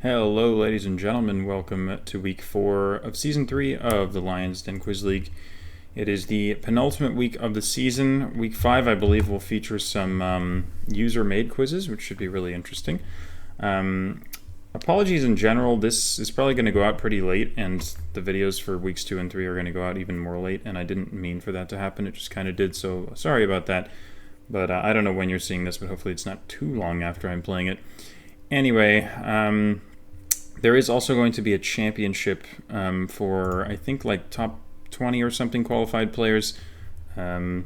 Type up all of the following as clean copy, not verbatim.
Hello, ladies and gentlemen. Welcome to week 4 of season 3 of the Lyons Den Quiz League. It is the penultimate week of the season. Week 5, I believe, will feature some user-made quizzes, which should be really interesting. Apologies in general. This is probably going to go out pretty late, and the videos for weeks 2 and 3 are going to go out even more late, and I didn't mean for that to happen. It just kind of did, so sorry about that. But I don't know when you're seeing this, but hopefully it's not too long after I'm playing it. Anyway, there is also going to be a championship for, I think, like top 20 or something qualified players. I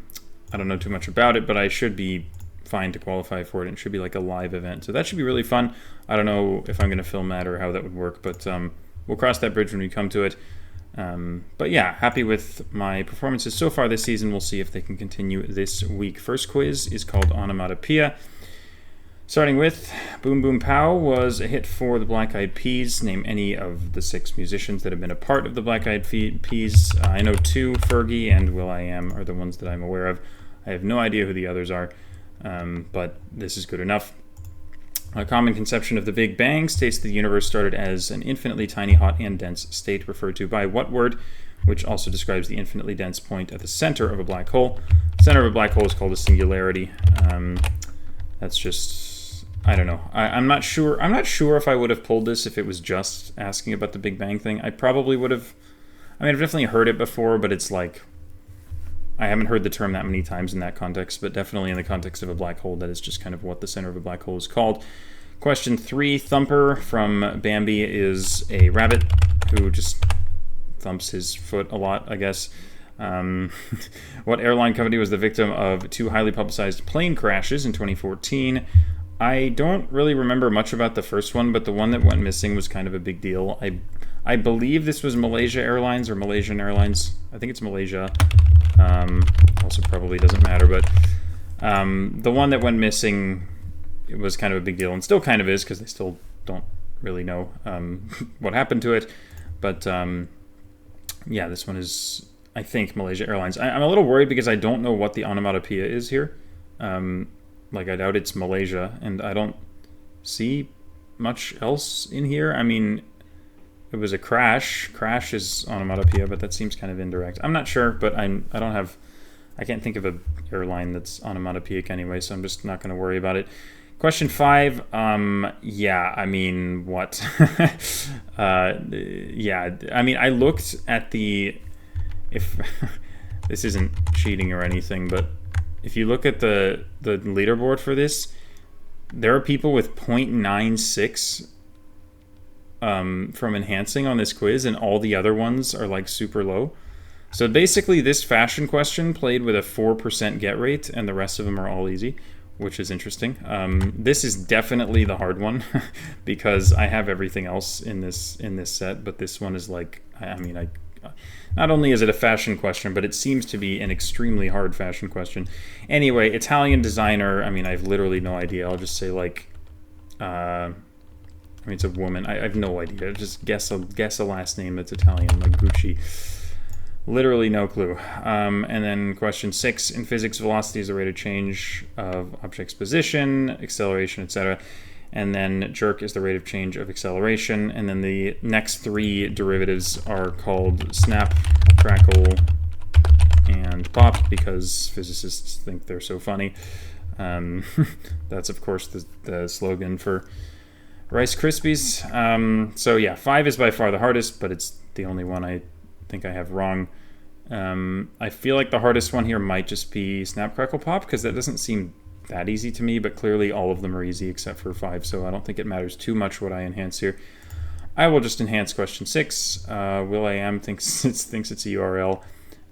don't know too much about it, but I should be fine to qualify for it. It should be like a live event. So that should be really fun. I don't know if I'm going to film that or how that would work, but we'll cross that bridge when we come to it. But yeah, happy with my performances so far this season. We'll see if they can continue this week. First quiz is called Onomatopoeia. Starting with Boom Boom Pow was a hit for the Black Eyed Peas. Name any of the 6 musicians that have been a part of the Black Eyed Peas. I know 2, Fergie and will.i.am, are the ones that I'm aware of. I have no idea who the others are, but this is good enough. A common conception of the Big Bang states the universe started as an infinitely tiny, hot, and dense state referred to by what word, which also describes the infinitely dense point at the center of a black hole. The center of a black hole is called a singularity. That's just... I don't know. I'm not sure. I'm not sure if I would have pulled this if it was just asking about the Big Bang thing. I probably would have. I mean, I've definitely heard it before, but it's like I haven't heard the term that many times in that context. But definitely in the context of a black hole, that is just kind of what the center of a black hole is called. Question 3: Thumper from Bambi is a rabbit who just thumps his foot a lot, I guess. What airline company was the victim of 2 highly publicized plane crashes in 2014? I don't really remember much about the first one, but the one that went missing was kind of a big deal. I believe this was Malaysia Airlines or Malaysian Airlines. I think it's Malaysia. Also probably doesn't matter, but the one that went missing, it was kind of a big deal, and still kind of is, because they still don't really know what happened to it. But yeah, this one is, I think, Malaysia Airlines. I'm a little worried because I don't know what the onomatopoeia is here. Like, I doubt it's Malaysia, and I don't see much else in here. I mean, it was a crash. Crash is onomatopoeia, but that seems kind of indirect. I'm not sure, but I can't think of an airline that's onomatopoeic anyway, so I'm just not going to worry about it. Question 5, yeah, I mean, what? Yeah, I mean, I looked at if this isn't cheating or anything, but if you look at the leaderboard for this, there are people with 0.96 from enhancing on this quiz, and all the other ones are like super low. So basically this fashion question played with a 4% get rate, and the rest of them are all easy, which is interesting. This is definitely the hard one because I have everything else in this set, but this one is like, not only is it a fashion question, but it seems to be an extremely hard fashion question. Anyway, Italian designer, I mean, I have literally no idea. I'll just say, like, I mean, it's a woman. I have no idea. Just guess a last name that's Italian, like Gucci. Literally no clue. And then question 6, in physics, velocity is the rate of change of object's position, acceleration, etc. And then jerk is the rate of change of acceleration. And then the next 3 derivatives are called snap, crackle, and pop, because physicists think they're so funny. That's, of course, the slogan for Rice Krispies. So yeah, 5 is by far the hardest, but it's the only one I think I have wrong. I feel like the hardest one here might just be snap, crackle, pop, because that doesn't seem that easy to me, but clearly all of them are easy except for 5, so I don't think it matters too much what I enhance here. I will just enhance question 6. will.i.am thinks it's a URL.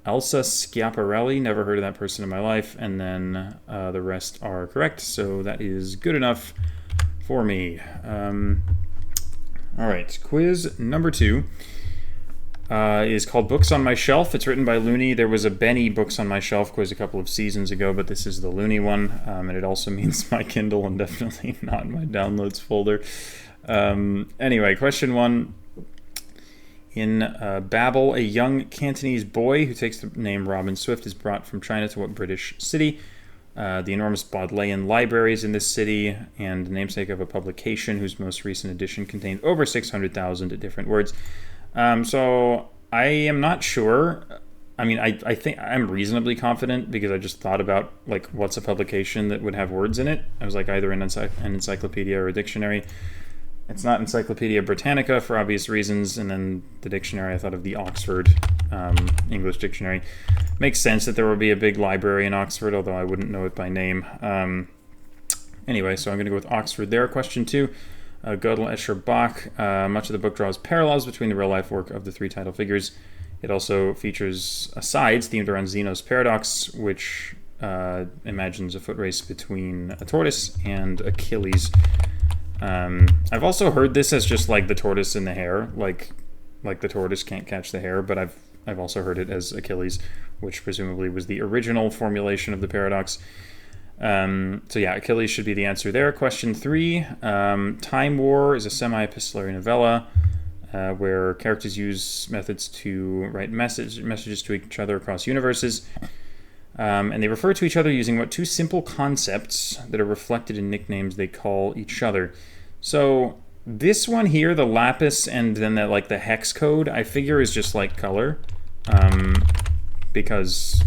Elsa Schiaparelli, never heard of that person in my life, and then the rest are correct, so that is good enough for me. All right, quiz number 2 is called Books on My Shelf. It's written by Looney. There was a Benny Books on My Shelf quiz a couple of seasons ago, but this is the Looney one, and it also means my Kindle and definitely not my downloads folder. Anyway, question 1. In Babel, a young Cantonese boy who takes the name Robin Swift is brought from China to what British city? The enormous Bodleian libraries in this city, and the namesake of a publication whose most recent edition contained over 600,000 different words. So I am not sure. I mean, I think I'm reasonably confident because I just thought about, like, what's a publication that would have words in it. I was like, either an encyclopedia or a dictionary. It's not Encyclopedia Britannica for obvious reasons, and then the dictionary, I thought of the Oxford English Dictionary. Makes sense that there would be a big library in Oxford, although I wouldn't know it by name. Anyway, so I'm going to go with Oxford there. Question 2. Gödel, Escher, Bach. Much of the book draws parallels between the real-life work of the three title figures. It also features asides themed around Zeno's paradox, which imagines a foot race between a tortoise and Achilles. I've also heard this as just like the tortoise and the hare, like the tortoise can't catch the hare, but I've also heard it as Achilles, which presumably was the original formulation of the paradox. So yeah, Achilles should be the answer there. Question 3. Time War is a semi-epistolary novella where characters use methods to write messages to each other across universes. And they refer to each other using what two simple concepts that are reflected in nicknames they call each other. So this one here, the lapis and then the hex code, I figure is just like color, because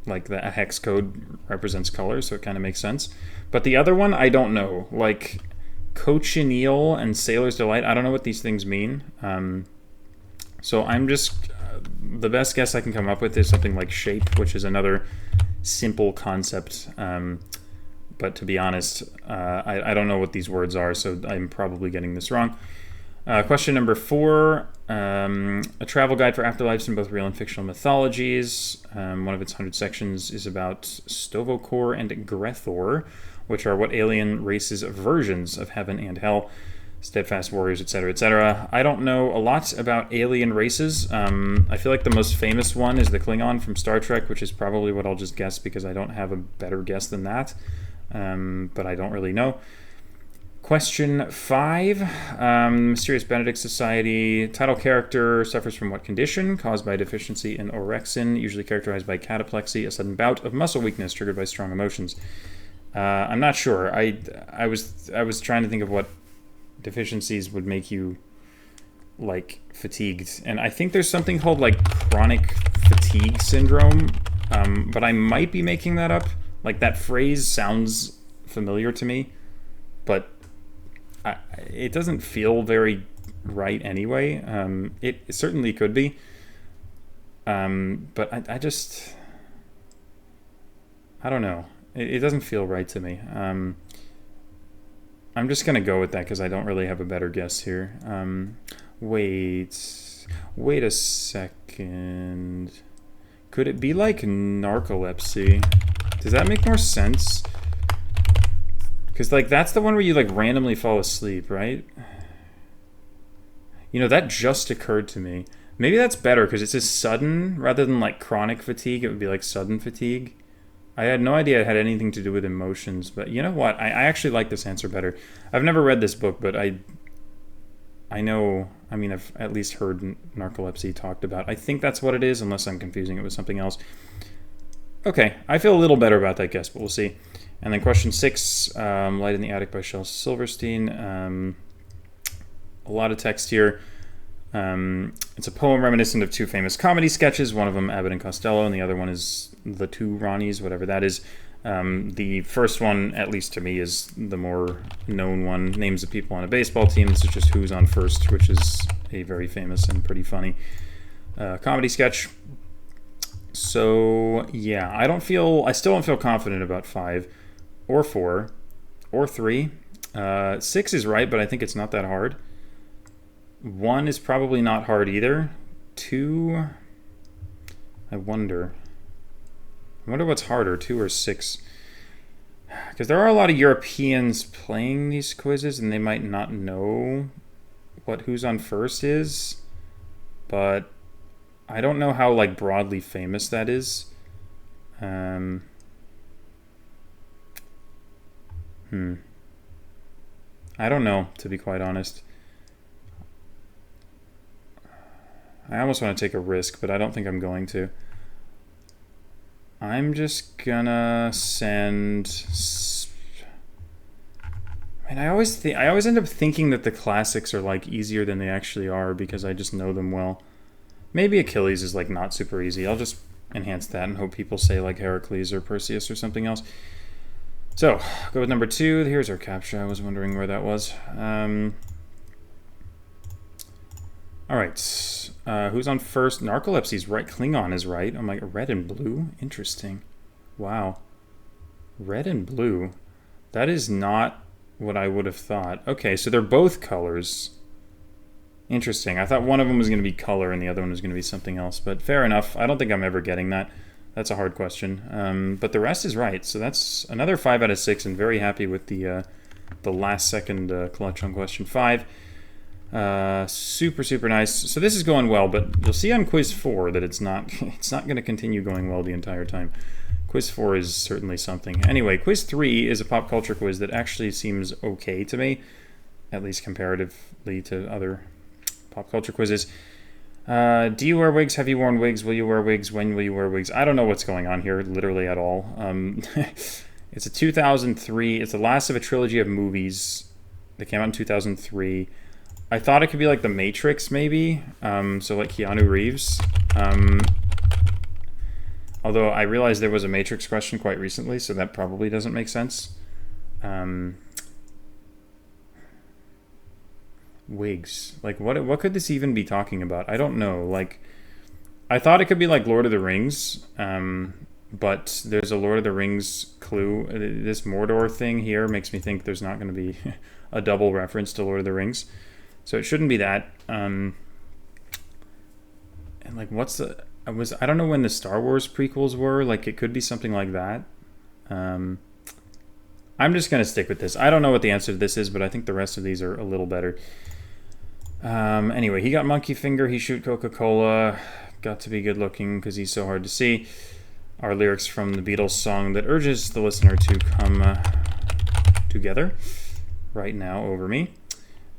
like a hex code represents color, so it kind of makes sense. But the other one, I don't know. Like cochineal and sailor's delight, I don't know what these things mean. So I'm just the best guess I can come up with is something like shape, which is another simple concept. But to be honest, I don't know what these words are, so I'm probably getting this wrong. Question number 4. A travel guide for afterlives in both real and fictional mythologies. One of its 100 sections is about Sto-vo-kor and Grethor, which are what alien races' versions of heaven and hell. Steadfast warriors, etc., etc. I don't know a lot about alien races. I feel like the most famous one is the Klingon from Star Trek, which is probably what I'll just guess because I don't have a better guess than that. But I don't really know. Question 5. Mysterious Benedict Society. Title character suffers from what condition? Caused by deficiency in orexin, usually characterized by cataplexy, a sudden bout of muscle weakness triggered by strong emotions. I'm not sure. I was trying to think of what deficiencies would make you like fatigued, and I think there's something called like chronic fatigue syndrome, but I might be making that up. Like that phrase sounds familiar to me, but it doesn't feel very right anyway. It certainly could be, but I don't know. It doesn't feel right to me. I'm just going to go with that because I don't really have a better guess here. Wait a second. Could it be like narcolepsy? Does that make more sense? Because like that's the one where you like randomly fall asleep, right? You know, that just occurred to me. Maybe that's better because it says sudden rather than like chronic fatigue. It would be like sudden fatigue. I had no idea it had anything to do with emotions, but you know what? I actually like this answer better. I've never read this book, but I know, I mean, I've at least heard narcolepsy talked about. I think that's what it is, unless I'm confusing it with something else. Okay, I feel a little better about that guess, but we'll see. And then question 6, Light in the Attic by Shel Silverstein. A lot of text here. It's a poem reminiscent of two famous comedy sketches, one of them Abbott and Costello, and the other one is The Two Ronnies, whatever that is. The first one, at least to me, is the more known one. Names of people on a baseball team. This is just Who's on First, which is a very famous and pretty funny comedy sketch. So, yeah, I still don't feel confident about 5 or 4 or 3. 6 is right, but I think it's not that hard. 1 is probably not hard either. 2, I wonder what's harder, 2 or 6. Because there are a lot of Europeans playing these quizzes, and they might not know what Who's on First is. But I don't know how like broadly famous that is. I don't know, to be quite honest. I almost want to take a risk, but I don't think I'm going to. I'm just gonna send... And I always end up thinking that the classics are like easier than they actually are because I just know them well. Maybe Achilles is like not super easy. I'll just enhance that and hope people say like Heracles or Perseus or something else. So, go with number 2. Here's our captcha. I was wondering where that was. Alright. Who's on first? Narcolepsy's right. Klingon is right. I'm like, red and blue? Interesting. Wow. Red and blue. That is not what I would have thought. Okay, so they're both colors. Interesting. I thought one of them was going to be color and the other one was going to be something else, but fair enough. I don't think I'm ever getting that. That's a hard question. But the rest is right, so that's another 5 out of 6, and very happy with the last second clutch on question 5. Super, super nice. So this is going well, but you'll see on quiz 4 that it's not going to continue going well the entire time. Quiz 4 is certainly something. Anyway, quiz 3 is a pop culture quiz that actually seems okay to me, at least comparatively to other pop culture quizzes. Do you wear wigs? Have you worn wigs? Will you wear wigs? When will you wear wigs? I don't know what's going on here, literally at all. It's a 2003. It's the last of a trilogy of movies that came out in 2003. I thought it could be like The Matrix, maybe. So like Keanu Reeves. Although I realized there was a Matrix question quite recently, so that probably doesn't make sense. Wigs. Like, what could this even be talking about? I don't know. Like, I thought it could be like Lord of the Rings, but there's a Lord of the Rings clue. This Mordor thing here makes me think there's not going to be a double reference to Lord of the Rings. So it shouldn't be that. And like, I don't know when the Star Wars prequels were. Like, it could be something like that. I'm just going to stick with this. I don't know what the answer to this is, but I think the rest of these are a little better. Anyway, he got monkey finger. He shoot Coca-Cola. Got to be good looking because he's so hard to see. Our lyrics from the Beatles song that urges the listener to come together right now over me.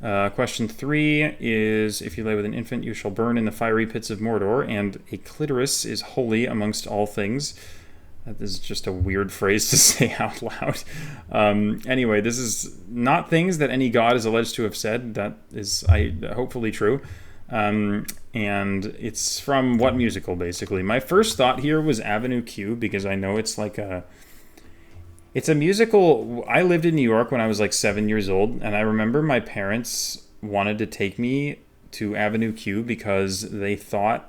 Question 3 is, if you lay with an infant, you shall burn in the fiery pits of Mordor, and a clitoris is holy amongst all things. That is just a weird phrase to say out loud. Anyway, this is not things that any god is alleged to have said. That is hopefully true. And it's from what musical, basically? My first thought here was Avenue Q, because I know it's like it's a musical. I lived in New York when I was like 7 years old, and I remember my parents wanted to take me to Avenue Q because they saw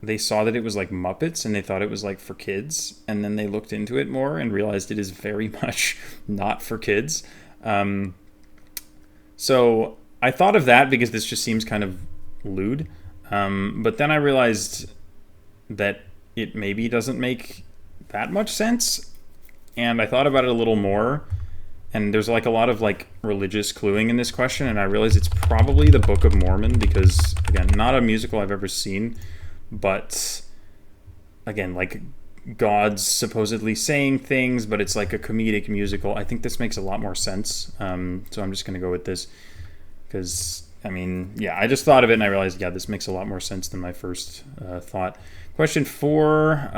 that it was like Muppets and they thought it was like for kids, and then they looked into it more and realized it is very much not for kids. So I thought of that because this just seems kind of lewd. But then I realized that it maybe doesn't make that much sense. And I thought about it a little more, and there's like a lot of like religious cluing in this question, and I realized it's probably the Book of Mormon because, again, not a musical I've ever seen, but again, like God's supposedly saying things, but it's like a comedic musical. I think this makes a lot more sense. So I'm just going to go with this because, I mean, yeah, I just thought of it and I realized, yeah, this makes a lot more sense than my first thought. Question 4,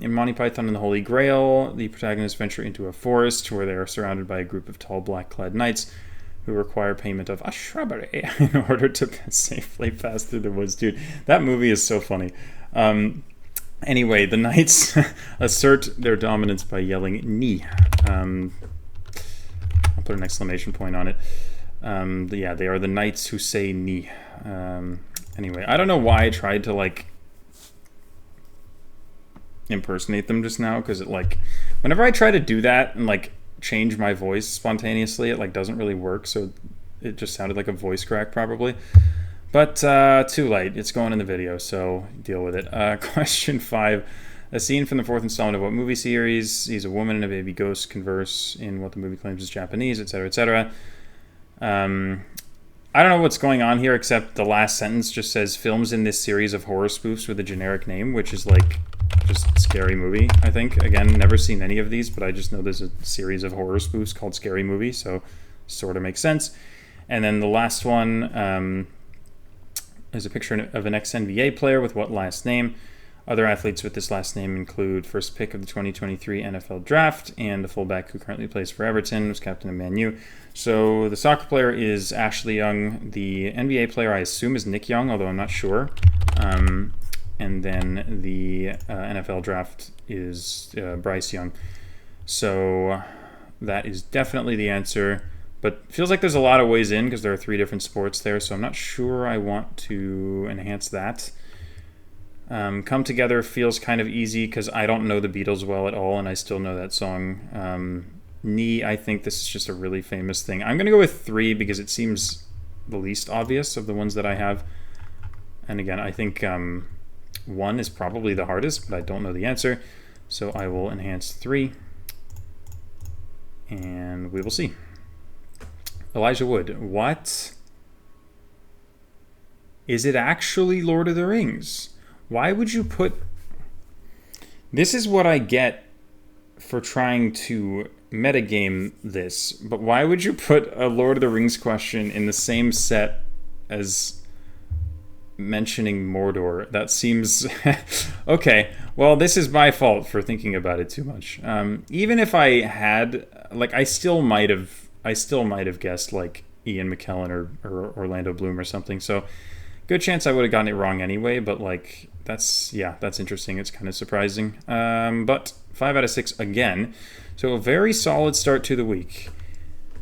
in Monty Python and the Holy Grail, the protagonists venture into a forest where they are surrounded by a group of tall black-clad knights who require payment of a shrubbery in order to safely pass through the woods. Dude, that movie is so funny. Anyway, the knights assert their dominance by yelling, "Ni." I'll put an exclamation point on it. Yeah, they are the knights who say "Ni." Anyway, I don't know why I tried to, like, impersonate them just now, because it, like, whenever I try to do that and, like, change my voice spontaneously, it, like, doesn't really work, so it just sounded like a voice crack probably, but too late. It's going in the video, so deal with it. Question 5, a scene from the 4th installment of what movie series? Sees a woman and a baby ghost converse in what the movie claims is Japanese, etc., etc. I don't know what's going on here, except the last sentence just says films in this series of horror spoofs with a generic name, which is like just Scary Movie, I think. Again, never seen any of these, but I just know there's a series of horror spoofs called Scary Movie, so sort of makes sense. And then the last one is a picture of an ex-NBA player with what last name? Other athletes with this last name include first pick of the 2023 NFL Draft and the fullback who currently plays for Everton, was captain of Man U. So the soccer player is Ashley Young. The NBA player, I assume, is Nick Young, although I'm not sure. And then the NFL Draft is Bryce Young. So that is definitely the answer. But feels like there's a lot of ways in because there are 3 different sports there, so I'm not sure I want to enhance that. Come Together feels kind of easy because I don't know the Beatles well at all, and I still know that song. Knee, I think this is just a really famous thing. I'm going to go with 3 because it seems the least obvious of the ones that I have. And again, I think 1 is probably the hardest, but I don't know the answer. So I will enhance 3, and we will see. Elijah Wood, what? Is it actually Lord of the Rings? Why would you put... This is what I get for trying to metagame this, but why would you put a Lord of the Rings question in the same set as mentioning Mordor? That seems... Okay, well, this is my fault for thinking about it too much. Even if I had... Like, I still might have guessed, like, Ian McKellen or Orlando Bloom or something, so... Good chance I would have gotten it wrong anyway, but like that's interesting. It's kind of surprising. But 5 out of 6 again. So a very solid start to the week.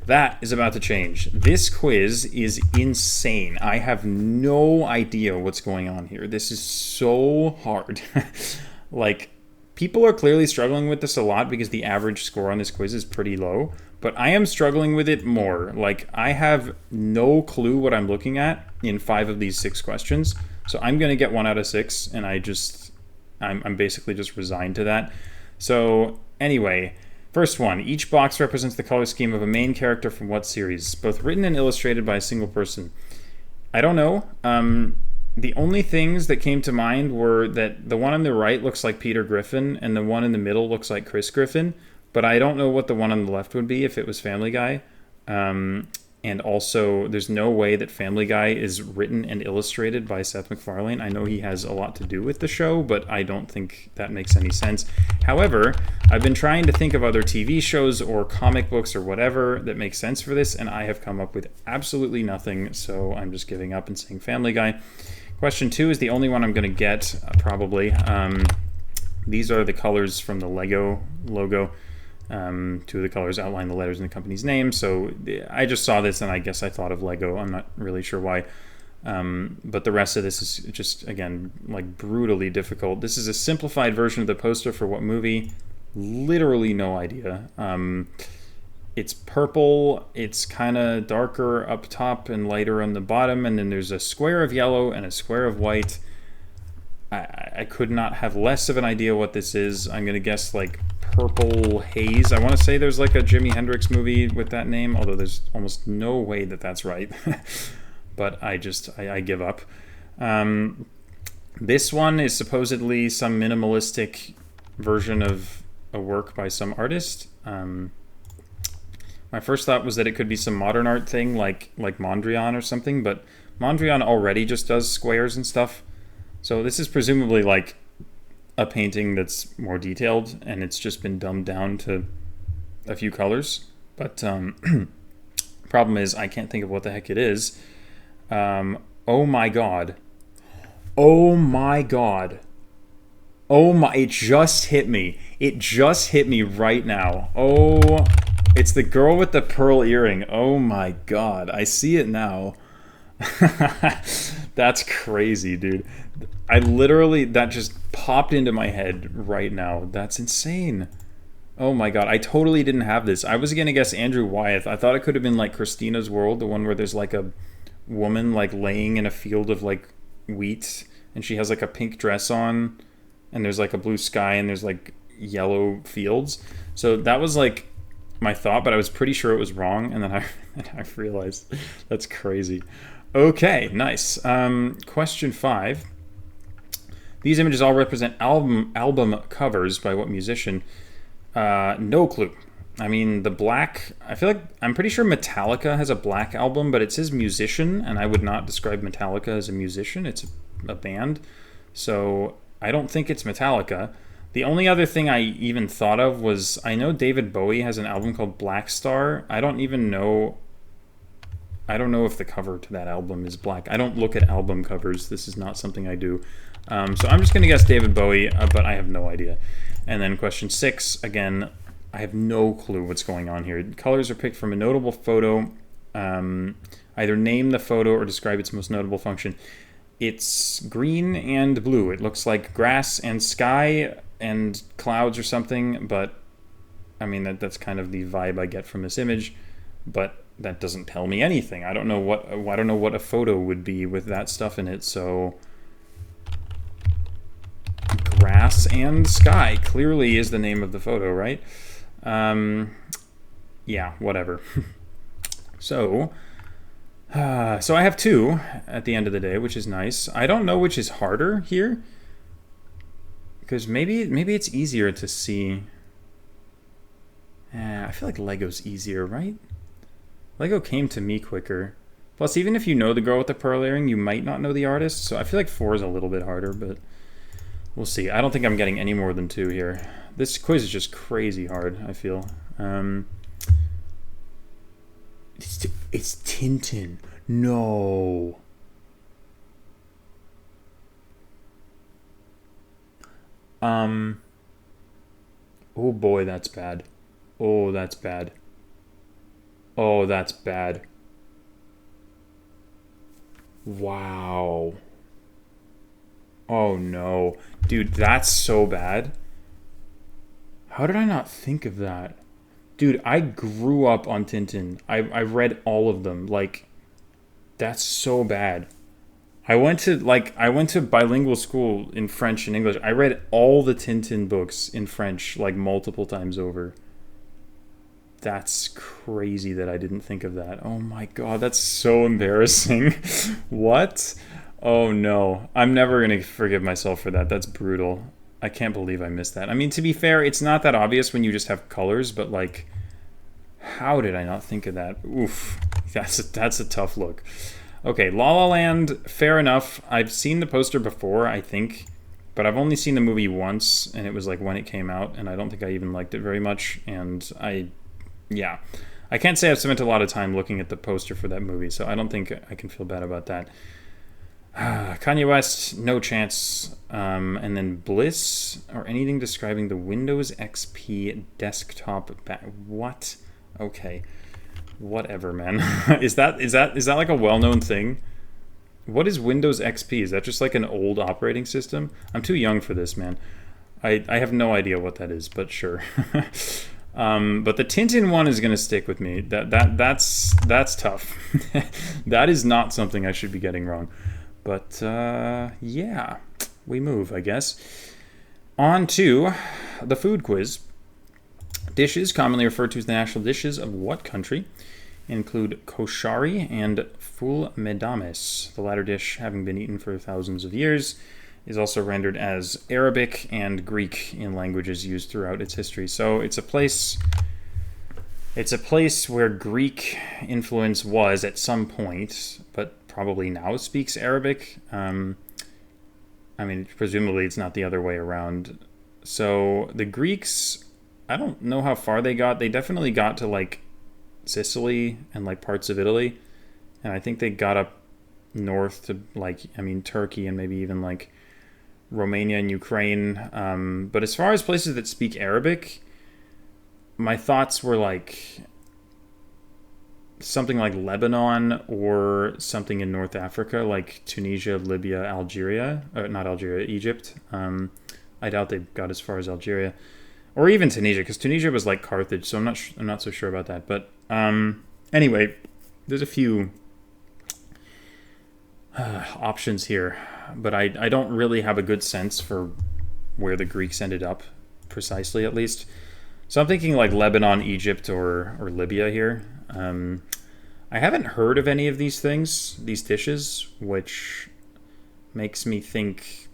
That is about to change. This quiz is insane. I have no idea what's going on here. This is so hard. Like, people are clearly struggling with this a lot because the average score on this quiz is pretty low. But I am struggling with it more. Like, I have no clue what I'm looking at in 5 of these 6 questions. So I'm going to get 1 out of 6, and I'm basically just resigned to that. So anyway, first one. Each box represents the color scheme of a main character from what series? Both written and illustrated by a single person. I don't know. The only things that came to mind were that the one on the right looks like Peter Griffin, and the one in the middle looks like Chris Griffin. But I don't know what the one on the left would be if it was Family Guy. And also, there's no way that Family Guy is written and illustrated by Seth MacFarlane. I know he has a lot to do with the show, but I don't think that makes any sense. However, I've been trying to think of other TV shows or comic books or whatever that make sense for this, and I have come up with absolutely nothing, so I'm just giving up and saying Family Guy. Question 2 is the only one I'm going to get, probably. These are the colors from the Lego logo. 2 of the colors outline the letters in the company's name. So I just saw this and I guess I thought of Lego. I'm not really sure why. But the rest of this is just, again, like brutally difficult. This is a simplified version of the poster for what movie? Literally no idea. It's purple. It's kind of darker up top and lighter on the bottom. And then there's a square of yellow and a square of white. I could not have less of an idea what this is. I'm going to guess like Purple Haze. I want to say there's like a Jimi Hendrix movie with that name, although there's almost no way that that's right. But I give up. This one is supposedly some minimalistic version of a work by some artist. My first thought was that it could be some modern art thing like Mondrian or something, but Mondrian already just does squares and stuff. So this is presumably like a painting that's more detailed and it's just been dumbed down to a few colors. But problem is I can't think of what the heck it is. Oh my god. Oh my god. It just hit me. It just hit me right now. Oh, it's the girl with the pearl earring. Oh my god. I see it now. That's crazy, dude. That just popped into my head right now. That's insane. Oh my god, I totally didn't have this. I was gonna guess Andrew Wyeth. I thought it could have been like Christina's World, the one where there's like a woman like laying in a field of like wheat, and she has like a pink dress on, and there's like a blue sky, and there's like yellow fields. So that was like my thought, but I was pretty sure it was wrong, and then I realized that's crazy. Okay, nice. Question 5. These images all represent album covers by what musician? No clue. I mean, the black... I'm pretty sure Metallica has a black album, but it says musician, and I would not describe Metallica as a musician. It's a band. So I don't think it's Metallica. The only other thing I even thought of was, I know David Bowie has an album called Black Star. I don't know if the cover to that album is black. I don't look at album covers. This is not something I do. So I'm just going to guess David Bowie, but I have no idea. And then question 6, again, I have no clue what's going on here. Colors are picked from a notable photo. Either name the photo or describe its most notable function. It's green and blue. It looks like grass and sky and clouds or something, but I mean that's kind of the vibe I get from this image, but that doesn't tell me anything. I don't know what a photo would be with that stuff in it. So grass and sky clearly is the name of the photo, right? Yeah, whatever. So I have 2 at the end of the day, which is nice. I don't know which is harder here, because maybe it's easier to see. I feel like Lego's easier, right? Lego came to me quicker. Plus, even if you know the girl with the pearl earring, you might not know the artist. So I feel like 4 is a little bit harder, but we'll see. I don't think I'm getting any more than 2 here. This quiz is just crazy hard, I feel. It's Tintin. No. Oh boy, that's bad. Oh, that's bad. Oh, that's bad. Wow. Oh no. Dude, that's so bad. How did I not think of that? Dude, I grew up on Tintin. I read all of them. Like, that's so bad. I went to bilingual school in French and English. I read all the Tintin books in French like multiple times over. That's crazy that I didn't think of that. Oh my god, that's so embarrassing. What? Oh no. I'm never going to forgive myself for that. That's brutal. I can't believe I missed that. I mean, to be fair, it's not that obvious when you just have colors, but like, how did I not think of that? Oof. That's a tough look. Okay, La La Land, fair enough. I've seen the poster before, I think, but I've only seen the movie once, and it was like when it came out, and I don't think I even liked it very much, and I can't say I've spent a lot of time looking at the poster for that movie, so I don't think I can feel bad about that. Kanye West, no chance. And then Bliss, or anything describing the Windows XP desktop what? Okay. Whatever, man. Is that like a well-known thing? What is Windows XP? Is that just like an old operating system? I'm too young for this, man. I have no idea what that is, but sure. But the Tintin one is gonna stick with me. That's tough. That is not something I should be getting wrong. But yeah, we move, I guess. On to the food quiz. Dishes, commonly referred to as the national dishes of what country, include koshari and full medames. The latter dish, having been eaten for thousands of years, is also rendered as Arabic and Greek in languages used throughout its history. So it's a place where Greek influence was at some point, but probably now speaks Arabic. I mean, presumably it's not the other way around. So the Greeks, I don't know how far they got. They definitely got to like Sicily and like parts of Italy. And I think they got up north to like, Turkey and maybe even like Romania and Ukraine. But as far as places that speak Arabic, my thoughts were like something like Lebanon or something in North Africa, like Tunisia, Libya, Algeria, or not Algeria, Egypt. I doubt they got as far as Algeria, or even Tunisia, because Tunisia was like Carthage. So I'm not so sure about that. But anyway, there's a few options here, but I don't really have a good sense for where the Greeks ended up precisely, at least. So I'm thinking like Lebanon, Egypt, or Libya here. I haven't heard of any of these things, these dishes, which makes me think.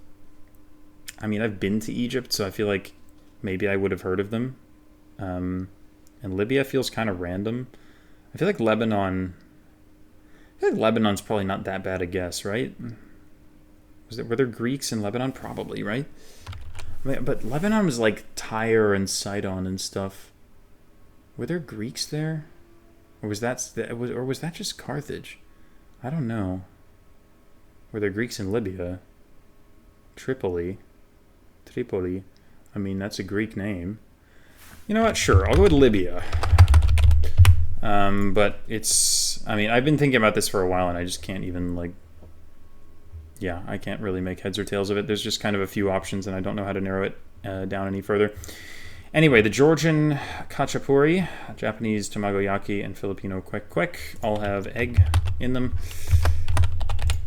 I've been to Egypt, so I feel like maybe I would have heard of them. And Libya feels kind of random. I feel like Lebanon's probably not that bad a guess, right? Were there Greeks in Lebanon? Probably, right? I mean, but Lebanon was like Tyre and Sidon and stuff. Were there Greeks there? Or was that just Carthage? I don't know. Were there Greeks in Libya? Tripoli. I mean, that's a Greek name. You know what? Sure, I'll go with Libya. But it's... I mean, I've been thinking about this for a while, and I just can't even, like... Yeah, I can't really make heads or tails of it. There's just kind of a few options, and I don't know how to narrow it down any further. Anyway, the Georgian khachapuri, Japanese tamagoyaki, and Filipino kwek all have egg in them.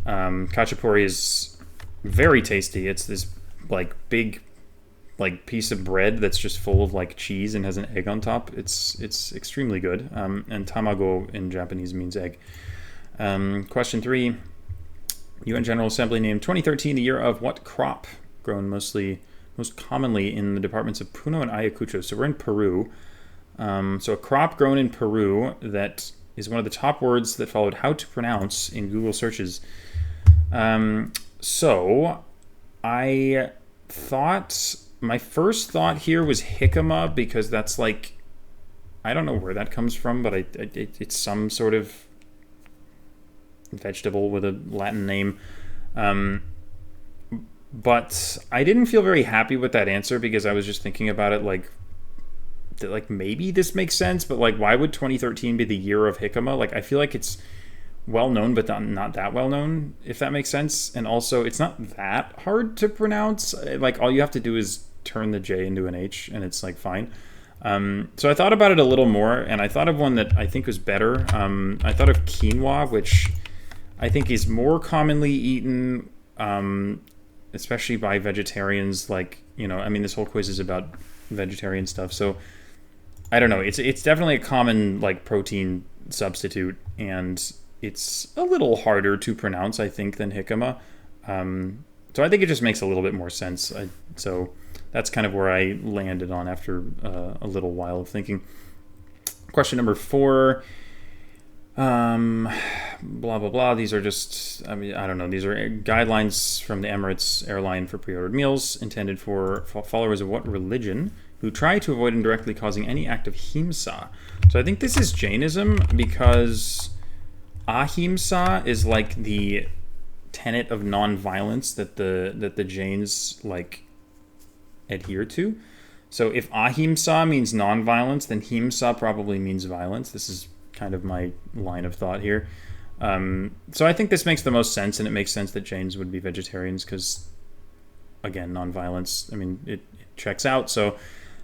Khachapuri is very tasty. It's this like big piece of bread that's just full of like cheese and has an egg on top. It's extremely good. And tamago in Japanese means egg. Question 3. UN General Assembly named 2013 the year of what crop? Grown most commonly in the departments of Puno and Ayacucho. So we're in Peru. So a crop grown in Peru that is one of the top words that followed how to pronounce in Google searches. So I thought, my first thought here was jicama, because that's like, I don't know where that comes from, but it's some sort of vegetable with a Latin name. But I didn't feel very happy with that answer, because I was just thinking about it like maybe this makes sense, but like why would 2013 be the year of jicama? Like I feel like it's well known, but not that well known, if that makes sense. And also it's not that hard to pronounce. Like all you have to do is turn the J into an H and it's like fine. So I thought about it a little more, and I thought of one that I think was better. I thought of quinoa, which I think is more commonly eaten, especially by vegetarians. Like, you know, I mean, this whole quiz is about vegetarian stuff, so I don't know. It's definitely a common like protein substitute, and it's a little harder to pronounce, I think, than jicama. So I think it just makes a little bit more sense. So that's kind of where I landed on after a little while of thinking. Question number 4. Blah, blah, blah. These are just, I mean, I don't know. These are guidelines from the Emirates airline for pre-ordered meals intended for followers of what religion who try to avoid indirectly causing any act of himsa. So I think this is Jainism, because ahimsa is like the tenet of non-violence that the Jains like adhere to. So if ahimsa means non-violence, then himsa probably means violence. This is kind of my line of thought here. So I think this makes the most sense, and it makes sense that Jains would be vegetarians because, again, non-violence, I mean, it checks out. So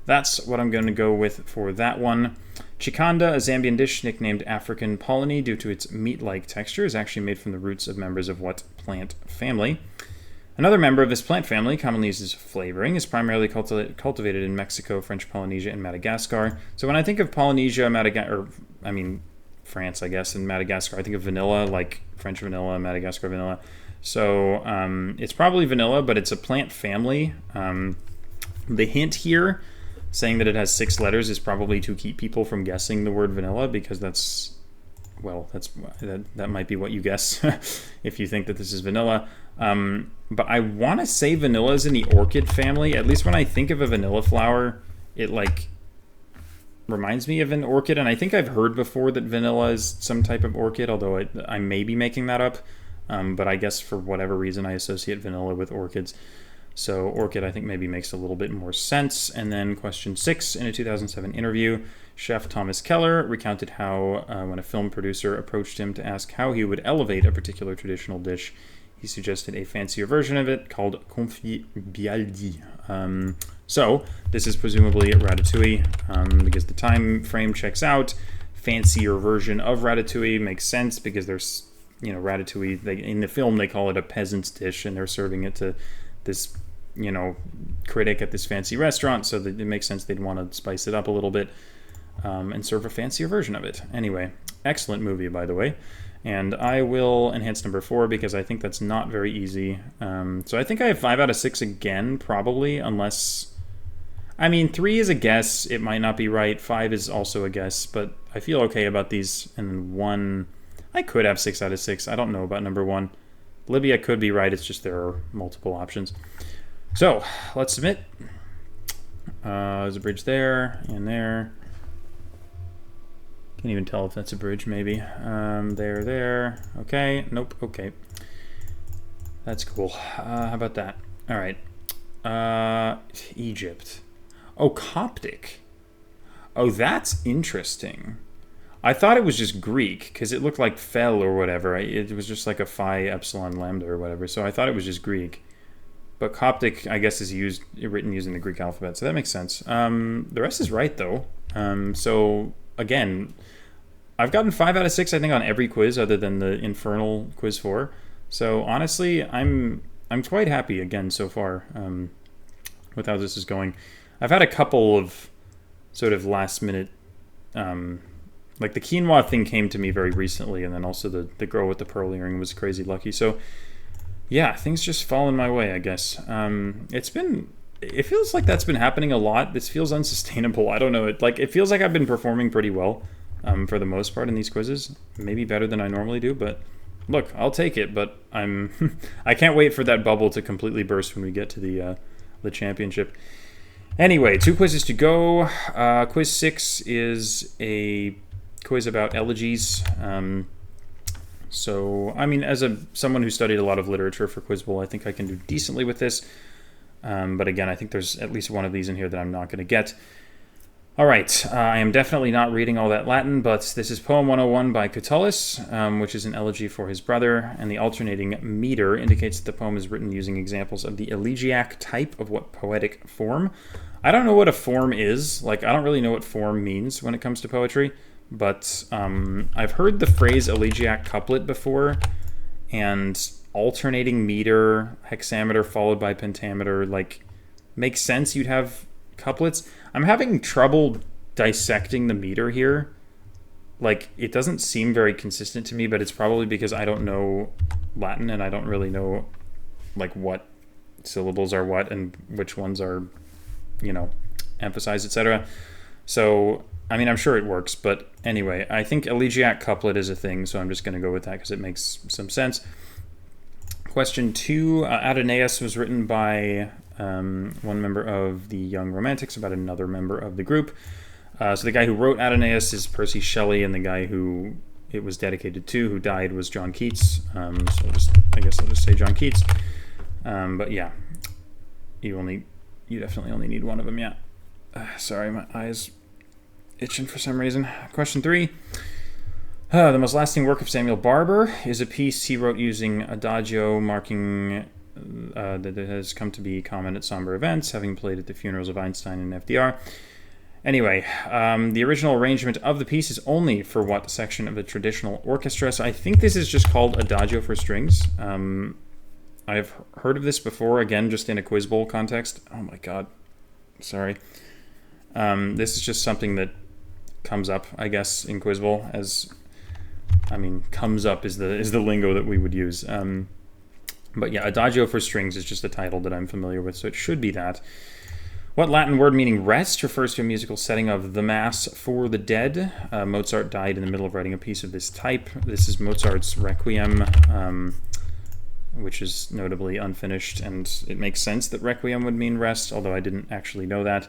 that's what I'm going to go with for that one. Chikanda, a Zambian dish nicknamed African Polony due to its meat-like texture, is actually made from the roots of members of what plant family? Another member of this plant family, commonly used as flavoring, is primarily cultivated in Mexico, French Polynesia, and Madagascar. So when I think of Polynesia, France, I guess, and Madagascar, I think of vanilla, like French vanilla, Madagascar vanilla. So it's probably vanilla, but it's a plant family. The hint here, saying that it has 6 letters, is probably to keep people from guessing the word vanilla, because that might be what you guess if you think that this is vanilla. But I want to say vanilla is in the orchid family. At least when I think of a vanilla flower, it like reminds me of an orchid. And I think I've heard before that vanilla is some type of orchid, although I may be making that up. But I guess for whatever reason, I associate vanilla with orchids. So orchid, I think, maybe makes a little bit more sense. And then question 6, in a 2007 interview, chef Thomas Keller recounted how when a film producer approached him to ask how he would elevate a particular traditional dish, he suggested a fancier version of it called confit bialdi. So this is presumably ratatouille, because the time frame checks out. Fancier version of ratatouille makes sense because there's, you know, ratatouille, in the film they call it a peasant's dish, and they're serving it to this, you know, critic at this fancy restaurant, so that it makes sense they'd want to spice it up a little bit and serve a fancier version of it. Anyway, excellent movie, by the way. And I will enhance number 4 because I think that's not very easy. So I think I have 5 out of 6 again, probably, unless... I mean, 3 is a guess. It might not be right. 5 is also a guess, but I feel okay about these. And then 1... I could have 6 out of 6. I don't know about number 1. Libya could be right. It's just there are multiple options. So let's submit. There's a bridge there and there. Can't even tell if that's a bridge, maybe. There. Okay. Nope. Okay. That's cool. How about that? All right. Egypt. Oh, Coptic. Oh, that's interesting. I thought it was just Greek because it looked like Fel or whatever. It was just like a phi epsilon lambda or whatever. So I thought it was just Greek. But Coptic, I guess, is written using the Greek alphabet. So that makes sense. The rest is right, though. So, again, I've gotten 5 out of 6, I think, on every quiz other than the Infernal Quiz 4. So, honestly, I'm quite happy, again, so far with how this is going. I've had a couple of sort of last-minute... like the quinoa thing came to me very recently, and then also the girl with the pearl earring was crazy lucky. So yeah, things just fall in my way, I guess. It feels like that's been happening a lot. This feels unsustainable. I don't know. It feels like I've been performing pretty well for the most part in these quizzes. Maybe better than I normally do, but look, I'll take it. But I can't wait for that bubble to completely burst when we get to the championship. Anyway, 2 quizzes to go. Quiz 6 is a quiz about elegies. So, I mean, as someone who studied a lot of literature for Quiz Bowl, I think I can do decently with this. But again, I think there's at least one of these in here that I'm not going to get. All right, I am definitely not reading all that Latin, but this is Poem 101 by Catullus, which is an elegy for his brother, and the alternating meter indicates that the poem is written using examples of the elegiac type of what poetic form. I don't know what a form is. I don't really know what form means when it comes to poetry. But I've heard the phrase elegiac couplet before, and alternating meter, hexameter followed by pentameter, makes sense. You'd have couplets. I'm having trouble dissecting the meter here. It doesn't seem very consistent to me, but it's probably because I don't know Latin and I don't really know, what syllables are what and which ones are, emphasized, etc. So... I mean, I'm sure it works, but anyway, I think elegiac couplet is a thing, so I'm just going to go with that because it makes some sense. Question 2, Adonais was written by one member of the Young Romantics about another member of the group. So the guy who wrote Adonais is Percy Shelley, and the guy who it was dedicated to, who died, was John Keats. So I guess I'll just say John Keats. But yeah, you definitely only need one of them, yeah. Sorry, my eyes... itching for some reason. Question 3. The most lasting work of Samuel Barber is a piece he wrote using adagio, marking that it has come to be common at somber events, having played at the funerals of Einstein and FDR. Anyway, the original arrangement of the piece is only for what section of the traditional orchestra? So I think this is just called adagio for strings. I've heard of this before, again, just in a Quiz Bowl context. Oh my god. Sorry. This is just something that comes up, I guess, in Quiz Bowl comes up is the lingo that we would use. But yeah, adagio for strings is just a title that I'm familiar with, so it should be that. What Latin word meaning rest refers to a musical setting of the Mass for the Dead? Mozart died in the middle of writing a piece of this type. This is Mozart's Requiem, which is notably unfinished, and it makes sense that Requiem would mean rest, although I didn't actually know that.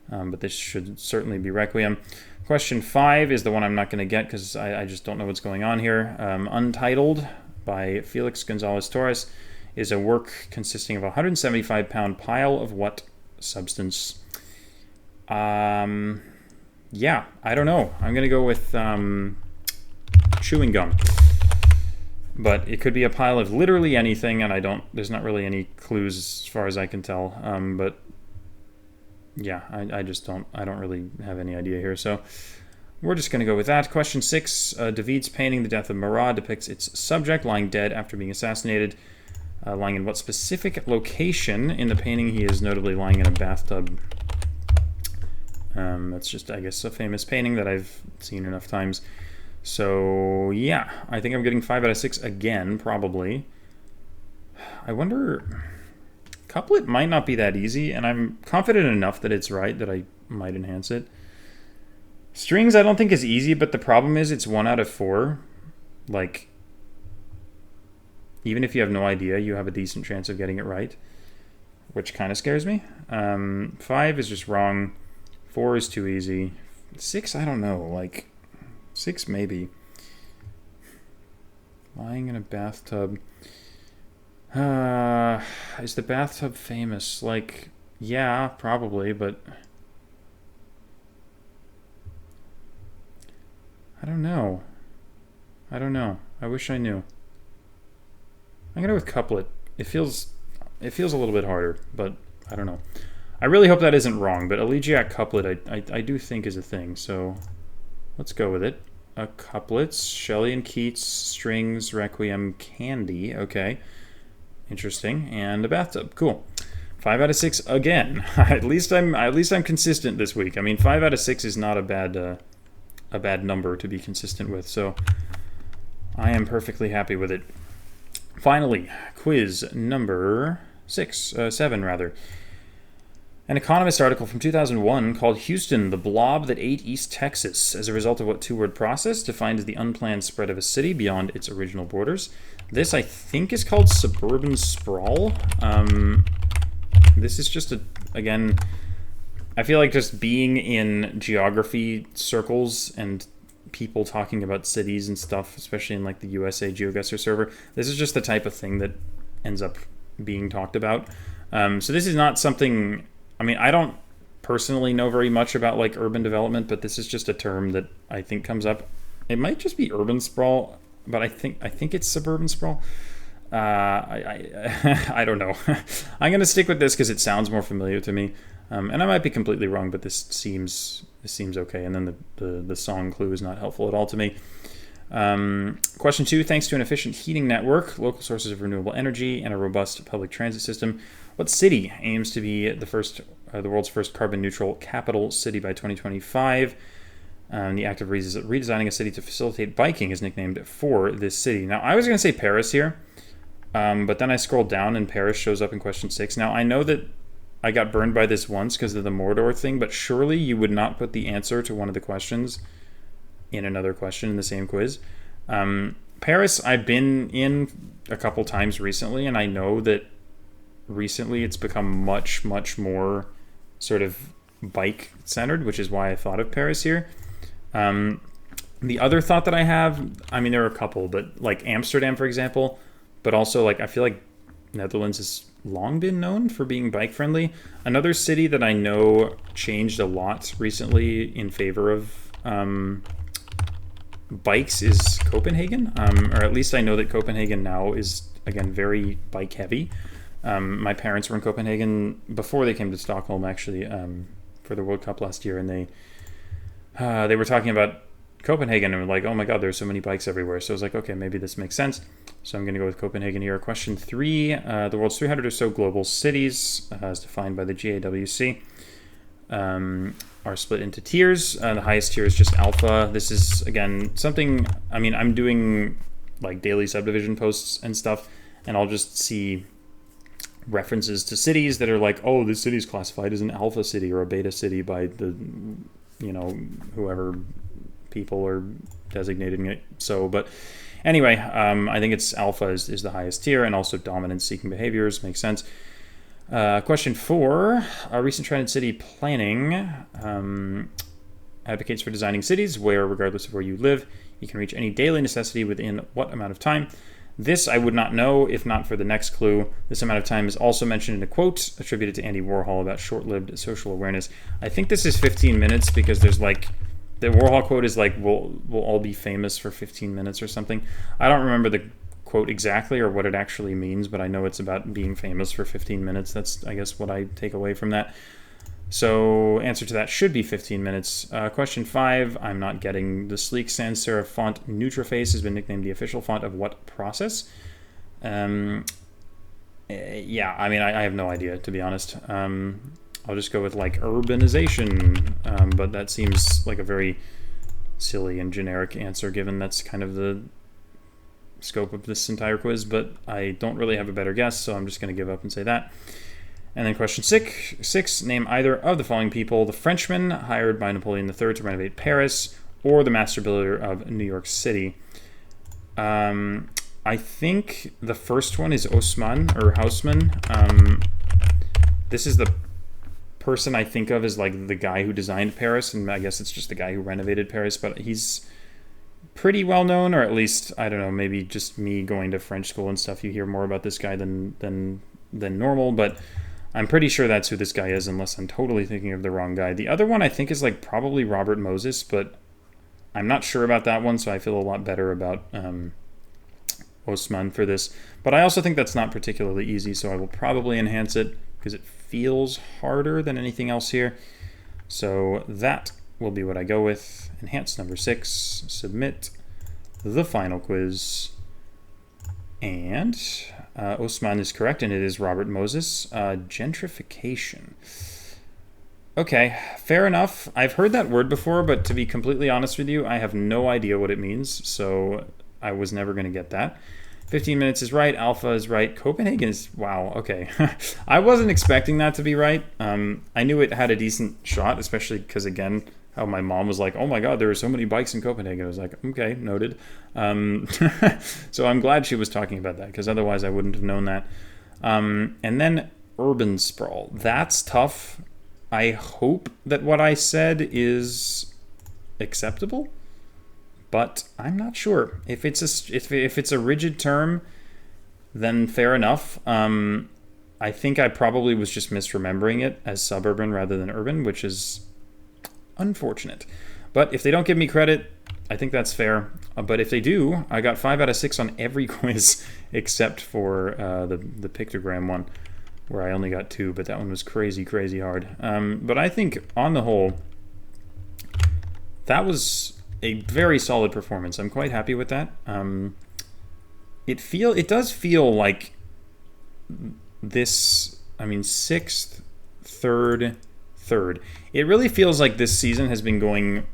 But this should certainly be Requiem. Question 5 is the one I'm not going to get because I just don't know what's going on here. Untitled by Felix Gonzalez Torres is a work consisting of a 175-pound pile of what substance? Yeah, I don't know. I'm going to go with chewing gum. But it could be a pile of literally anything, and there's not really any clues as far as I can tell. But yeah, I don't really have any idea here. So we're just going to go with that. Question 6, David's painting The Death of Marat depicts its subject lying dead after being assassinated. Lying in what specific location? In the painting, he is notably lying in a bathtub. That's just, I guess, a famous painting that I've seen enough times. So, yeah, I think I'm getting 5 out of 6 again, probably. I wonder... Couplet might not be that easy, and I'm confident enough that it's right that I might enhance it. Strings I don't think is easy, but the problem is it's 1 out of 4. even if you have no idea, you have a decent chance of getting it right, which kind of scares me. 5 is just wrong. 4 is too easy. 6, I don't know. Like, 6 maybe. Lying in a bathtub. Is the bathtub famous? Like, yeah, probably, but I don't know. I wish I knew. I'm gonna go with couplet. It feels a little bit harder, but I don't know. I really hope that isn't wrong, but elegiac couplet I do think is a thing, so let's go with it. Couplets, Shelley and Keats, strings, requiem, candy. Okay, interesting. And a bathtub. Cool. 5 out of 6 again. at least I'm consistent this week. I mean, 5 out of 6 is not a bad number to be consistent with, so I am perfectly happy with it. Finally, quiz number 7 rather. An Economist article from 2001 called Houston, the blob that ate East Texas, as a result of what two-word process defines the unplanned spread of a city beyond its original borders. This, I think, is called suburban sprawl. This is just, again, I feel like just being in geography circles and people talking about cities and stuff, especially in like the USA GeoGuessr server, this is just the type of thing that ends up being talked about. So this is not something... I mean, I don't personally know very much about like urban development, but this is just a term that I think comes up. It might just be urban sprawl, but I think it's suburban sprawl. I don't know. I'm gonna stick with this because it sounds more familiar to me, and I might be completely wrong, but this seems okay. And then the song clue is not helpful at all to me. Question 2, thanks to an efficient heating network, local sources of renewable energy, and a robust public transit system, what city aims to be the world's first carbon-neutral capital city by 2025? The act of redesigning a city to facilitate biking is nicknamed for this city. Now, I was going to say Paris here, but then I scrolled down and Paris shows up in question 6. Now, I know that I got burned by this once because of the Mordor thing, but surely you would not put the answer to one of the questions in another question in the same quiz. Paris, I've been in a couple times recently, and I know that recently it's become much more sort of bike centered, which is why I thought of Paris here. The other thought that I have, I mean, there are a couple, but like Amsterdam, for example, but also like I feel like Netherlands has long been known for being bike friendly. Another city that I know changed a lot recently in favor of bikes is Copenhagen, or at least I know that Copenhagen now is, again, very bike heavy. My parents were in Copenhagen before they came to Stockholm, actually, for the World Cup last year, and they were talking about Copenhagen and were like, oh my god, there's so many bikes everywhere. So I was like, okay, maybe this makes sense. So I'm going to go with Copenhagen here. Question 3, the world's 300 or so global cities, as defined by the GAWC, are split into tiers. The highest tier is just alpha. This is, again, something, I mean, I'm doing like daily subdivision posts and stuff, and I'll just see references to cities that are like, oh, this city is classified as an alpha city or a beta city by the, whoever people are designating it. So, but anyway, I think it's alpha is the highest tier, and also dominance-seeking behaviors makes sense. Question 4, a recent trend in city planning advocates for designing cities where, regardless of where you live, you can reach any daily necessity within what amount of time? This I would not know if not for the next clue. This amount of time is also mentioned in a quote attributed to Andy Warhol about short-lived social awareness. I think this is 15 minutes because there's like, the Warhol quote is like, we'll all be famous for 15 minutes or something. I don't remember the quote exactly or what it actually means, but I know it's about being famous for 15 minutes. That's, I guess, what I take away from that. So answer to that should be 15 minutes. Question 5, I'm not getting. The sleek sans serif font Nutraface has been nicknamed the official font of what process? Yeah, I mean, I have no idea, to be honest. I'll just go with like urbanization, but that seems like a very silly and generic answer given that's kind of the scope of this entire quiz, but I don't really have a better guess, so I'm just going to give up and say that. And then question 6, name either of the following people: the Frenchman hired by Napoleon III to renovate Paris, or the master builder of New York City. I think the first one is Osman or Hausman. This is the person I think of as like the guy who designed Paris, and I guess it's just the guy who renovated Paris, but he's pretty well known, or at least, I don't know, maybe just me going to French school and stuff, you hear more about this guy than normal, but I'm pretty sure that's who this guy is, unless I'm totally thinking of the wrong guy. The other one I think is like probably Robert Moses, but I'm not sure about that one, so I feel a lot better about Osman for this. But I also think that's not particularly easy, so I will probably enhance it because it feels harder than anything else here. So that will be what I go with. Enhance number 6, submit the final quiz. And Osman is correct, and it is Robert Moses. Gentrification. Okay, fair enough. I've heard that word before, but to be completely honest with you, I have no idea what it means, so I was never going to get that. 15 minutes is right, Alpha is right, Copenhagen is... Wow, okay. I wasn't expecting that to be right. I knew it had a decent shot, especially because, again, how my mom was like, oh my god, there are so many bikes in Copenhagen. I was like, okay, noted. So I'm glad she was talking about that, because otherwise I wouldn't have known that. And then urban sprawl. That's tough. I hope that what I said is acceptable, but I'm not sure. If it's a rigid term, then fair enough. I think I probably was just misremembering it as suburban rather than urban, which is unfortunate. But if they don't give me credit, I think that's fair. But if they do, I got 5 out of 6 on every quiz except for the pictogram one, where I only got 2, but that one was crazy, crazy hard. But I think, on the whole, that was a very solid performance. I'm quite happy with that. It does feel like this, I mean, 6th, 3rd, 3rd. It really feels like this season has been going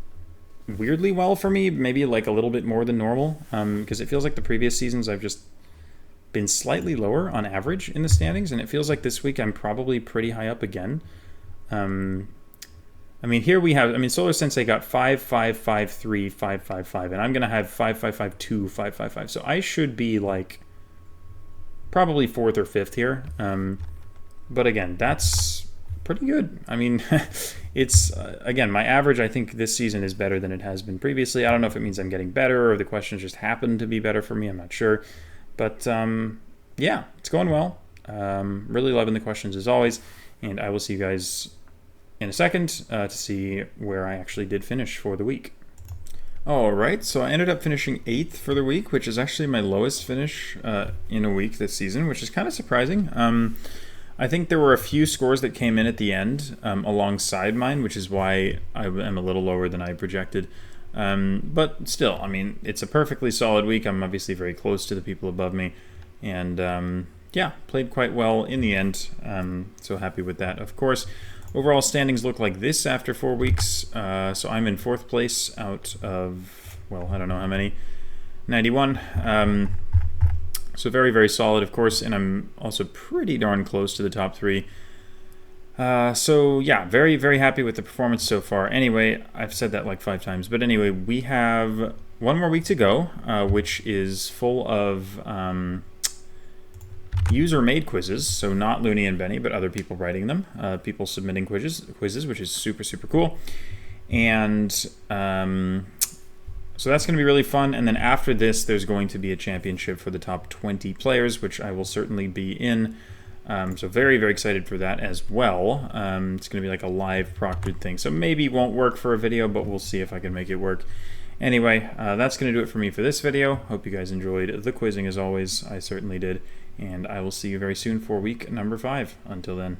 weirdly well for me, maybe like a little bit more than normal, because it feels like the previous seasons I've just been slightly lower on average in the standings, and it feels like this week I'm probably pretty high up again. I mean, here we have, I mean, Solar Sensei got 5, 5, 5, 3, 5, 5, 5, and I'm going to have 5, 5, 5, 2, 5, 5, 5. So I should be like probably 4th or 5th here. But again, that's pretty good. I mean, it's, again, my average, I think this season is better than it has been previously. I don't know if it means I'm getting better or the questions just happen to be better for me. I'm not sure. But yeah, it's going well. Really loving the questions as always. And I will see you guys in a second to see where I actually did finish for the week. All right, so I ended up finishing 8th for the week, which is actually my lowest finish in a week this season, which is kind of surprising. I think there were a few scores that came in at the end alongside mine, which is why I am a little lower than I projected. But still, I mean, it's a perfectly solid week. I'm obviously very close to the people above me. And yeah, played quite well in the end. So happy with that, of course. Overall standings look like this after 4 weeks. So I'm in 4th place out of, well, I don't know how many, 91. So very, very solid, of course, and I'm also pretty darn close to the top 3. So yeah, very, very happy with the performance so far. Anyway, I've said that like 5 times, but anyway, we have 1 more week to go, which is full of user-made quizzes, so not Looney and Benny, but other people writing them, people submitting quizzes, which is super, super cool. And so that's going to be really fun. And then after this, there's going to be a championship for the top 20 players, which I will certainly be in. So very, very excited for that as well. It's going to be like a live proctored thing. So maybe it won't work for a video, but we'll see if I can make it work. Anyway, that's going to do it for me for this video. Hope you guys enjoyed the quizzing as always. I certainly did. And I will see you very soon for week number 5. Until then.